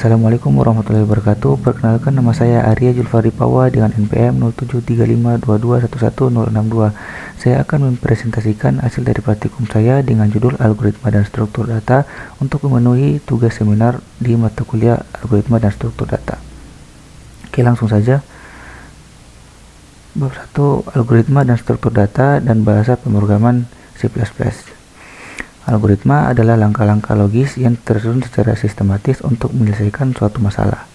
Assalamualaikum warahmatullahi wabarakatuh. Perkenalkan, nama saya Arya Julfari Pawa dengan NPM 073522111062. Saya akan mempresentasikan hasil dari praktikum saya dengan judul Algoritma dan Struktur Data untuk memenuhi tugas seminar di mata kuliah Algoritma dan Struktur Data. Oke, langsung saja. Bab 1, Algoritma dan Struktur Data dan Bahasa Pemrograman C++. Algoritma adalah langkah-langkah logis yang tersusun secara sistematis untuk menyelesaikan suatu masalah.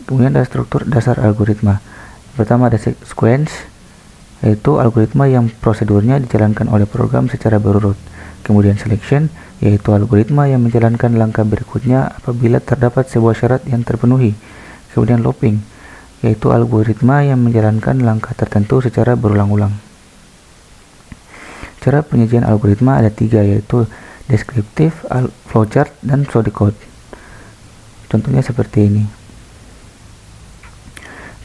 Kemudian ada struktur dasar algoritma. Pertama ada sequence, yaitu algoritma yang prosedurnya dijalankan oleh program secara berurut. Kemudian selection, yaitu algoritma yang menjalankan langkah berikutnya apabila terdapat sebuah syarat yang terpenuhi. Kemudian looping, yaitu algoritma yang menjalankan langkah tertentu secara berulang-ulang. Cara penyajian algoritma ada 3, yaitu deskriptif, flowchart, dan pseudocode. Contohnya seperti ini.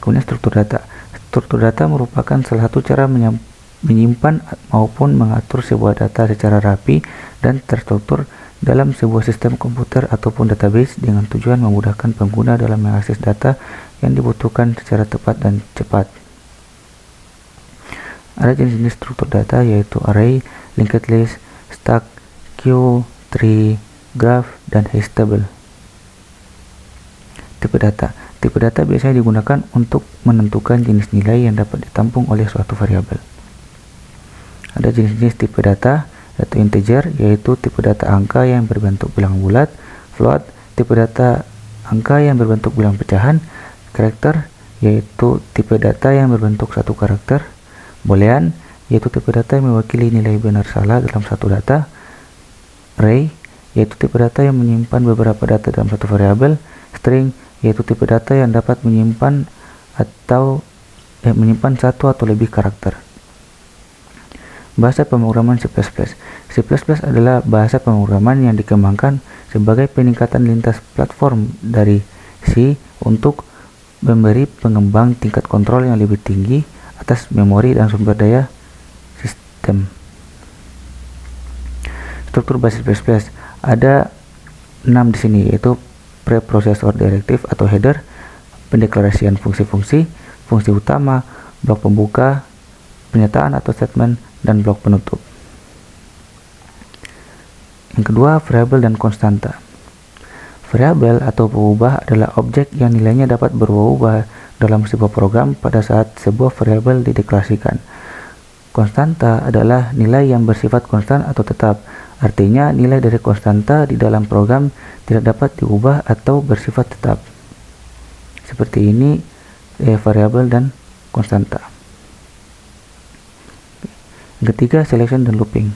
Kemudian struktur data. Struktur data merupakan salah satu cara menyimpan maupun mengatur sebuah data secara rapi dan terstruktur dalam sebuah sistem komputer ataupun database dengan tujuan memudahkan pengguna dalam mengakses data yang dibutuhkan secara tepat dan cepat. Ada jenis-jenis struktur data yaitu array, linked list, stack, queue, tree, graph, dan hash table. Tipe data. Tipe data biasanya digunakan untuk menentukan jenis nilai yang dapat ditampung oleh suatu variabel. Ada jenis-jenis tipe data, yaitu integer, yaitu tipe data angka yang berbentuk bilangan bulat, float, tipe data angka yang berbentuk bilangan pecahan, karakter, yaitu tipe data yang berbentuk satu karakter, boolean, yaitu tipe data yang mewakili nilai benar salah dalam satu data, array, yaitu tipe data yang menyimpan beberapa data dalam satu variabel, string, yaitu tipe data yang dapat menyimpan satu atau lebih karakter. Bahasa pemrograman C++. C++ adalah bahasa pemrograman yang dikembangkan sebagai peningkatan lintas platform dari C untuk memberi pengembang tingkat kontrol yang lebih tinggi atas memori dan sumber daya sistem. Struktur basis C++. Ada 6 di sini, yaitu preprocessor directive atau header, pendeklarasian fungsi-fungsi, fungsi utama, blok pembuka, pernyataan atau statement, dan blok penutup. Yang kedua, variabel dan konstanta. Variabel atau pengubah adalah objek yang nilainya dapat berubah-ubah dalam sebuah program pada saat sebuah variabel dideklarasikan. Konstanta adalah nilai yang bersifat konstan atau tetap. Artinya, nilai dari konstanta di dalam program tidak dapat diubah atau bersifat tetap. Seperti ini variabel dan konstanta. Yang ketiga, selection dan looping.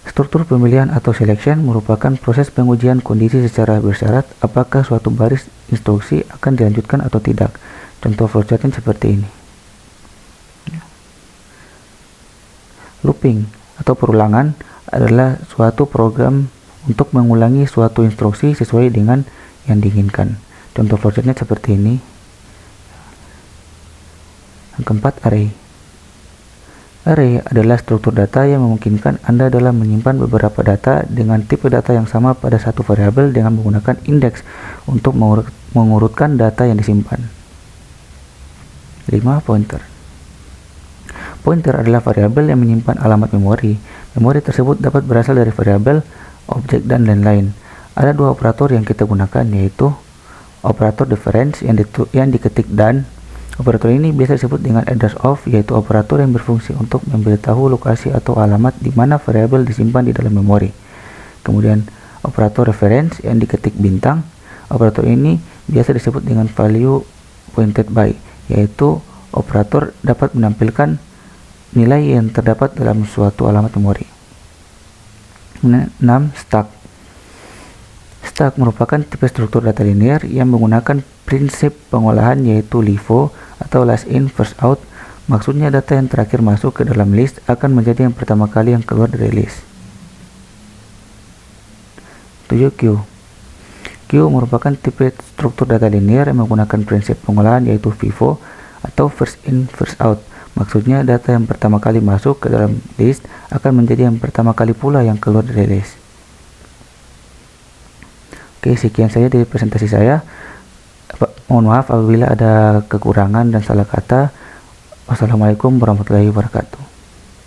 Struktur pemilihan atau selection merupakan proses pengujian kondisi secara bersyarat apakah suatu baris instruksi akan dilanjutkan atau tidak. Contoh flowchartnya seperti ini. Looping atau perulangan adalah suatu program untuk mengulangi suatu instruksi sesuai dengan yang diinginkan. Contoh flowchartnya seperti ini. Yang keempat, array. Array adalah struktur data yang memungkinkan Anda dalam menyimpan beberapa data dengan tipe data yang sama pada satu variabel dengan menggunakan indeks untuk mengurutkan data yang disimpan. 5. Pointer. Pointer adalah variabel yang menyimpan alamat memori. Memori tersebut dapat berasal dari variabel, objek, dan lain-lain. Ada 2 operator yang kita gunakan, yaitu operator difference yang diketik dan operator ini biasa disebut dengan address of, yaitu operator yang berfungsi untuk memberitahu lokasi atau alamat di mana variabel disimpan di dalam memori. Kemudian operator reference yang diketik bintang. Operator ini biasa disebut dengan value pointed by, yaitu operator dapat menampilkan nilai yang terdapat dalam suatu alamat memori. 6. Stack. Stack merupakan tipe struktur data linear yang menggunakan prinsip pengolahan yaitu LIFO atau last in first out. Maksudnya data yang terakhir masuk ke dalam list akan menjadi yang pertama kali yang keluar dari list. 7. Queue. Queue merupakan tipe struktur data linear yang menggunakan prinsip pengolahan yaitu FIFO atau first in first out. Maksudnya data yang pertama kali masuk ke dalam list akan menjadi yang pertama kali pula yang keluar dari list. Oke, sekian saja dari presentasi saya. Mohon maaf apabila ada kekurangan dan salah kata. Wassalamualaikum warahmatullahi wabarakatuh.